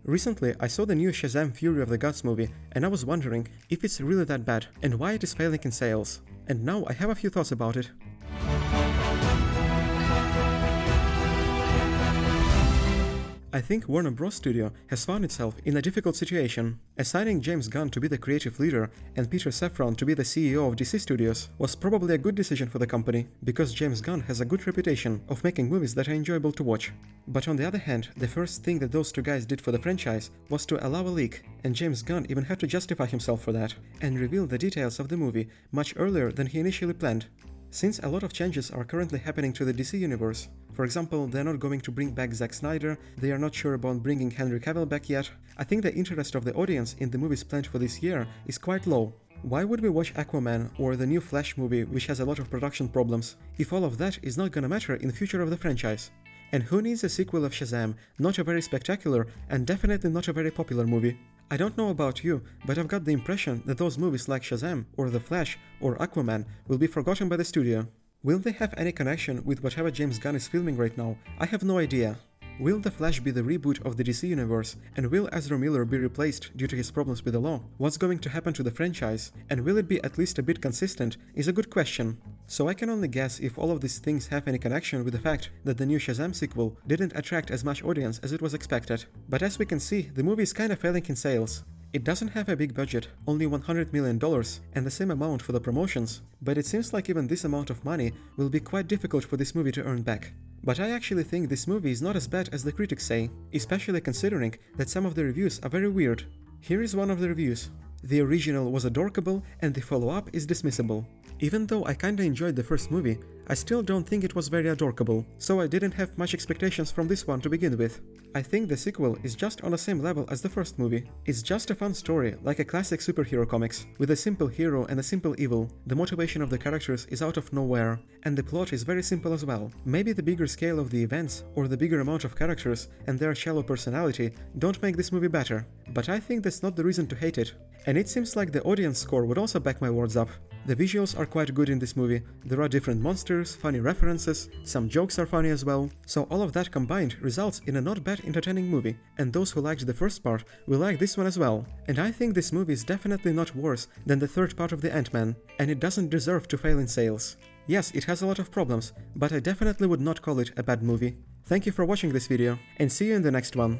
Recently, I saw the new Shazam Fury of the Gods movie, and I was wondering if it's really that bad and why it is failing in sales. And now I have a few thoughts about it. I think Warner Bros. Studio has found itself in a difficult situation. Assigning James Gunn to be the creative leader and Peter Safran to be the CEO of DC Studios was probably a good decision for the company, because James Gunn has a good reputation of making movies that are enjoyable to watch. But on the other hand, the first thing that those two guys did for the franchise was to allow a leak, and James Gunn even had to justify himself for that, and reveal the details of the movie much earlier than he initially planned. Since a lot of changes are currently happening to the DC universe, for example, they're not going to bring back Zack Snyder, they are not sure about bringing Henry Cavill back yet, I think the interest of the audience in the movies planned for this year is quite low. Why would we watch Aquaman or the new Flash movie, which has a lot of production problems, if all of that is not gonna matter in the future of the franchise? And who needs a sequel of Shazam, not a very spectacular and definitely not a very popular movie? I don't know about you, but I've got the impression that those movies like Shazam or The Flash or Aquaman will be forgotten by the studio. Will they have any connection with whatever James Gunn is filming right now? I have no idea. Will The Flash be the reboot of the DC universe, and will Ezra Miller be replaced due to his problems with the law? What's going to happen to the franchise, and will it be at least a bit consistent, is a good question. So I can only guess if all of these things have any connection with the fact that the new Shazam sequel didn't attract as much audience as it was expected. But as we can see, the movie is kinda failing in sales. It doesn't have a big budget, only $100 million, and the same amount for the promotions, but it seems like even this amount of money will be quite difficult for this movie to earn back. But I actually think this movie is not as bad as the critics say, especially considering that some of the reviews are very weird. Here is one of the reviews. The original was adorkable and the follow-up is dismissible. Even though I kinda enjoyed the first movie, I still don't think it was very adorkable, so I didn't have much expectations from this one to begin with. I think the sequel is just on the same level as the first movie. It's just a fun story, like a classic superhero comics, with a simple hero and a simple evil. The motivation of the characters is out of nowhere, and the plot is very simple as well. Maybe the bigger scale of the events, or the bigger amount of characters and their shallow personality don't make this movie better, but I think that's not the reason to hate it. And it seems like the audience score would also back my words up. The visuals are quite good in this movie, there are different monsters, funny references, some jokes are funny as well, so all of that combined results in a not bad entertaining movie, and those who liked the first part will like this one as well. And I think this movie is definitely not worse than the third part of the Ant-Man, and it doesn't deserve to fail in sales. Yes, it has a lot of problems, but I definitely would not call it a bad movie. Thank you for watching this video, and see you in the next one.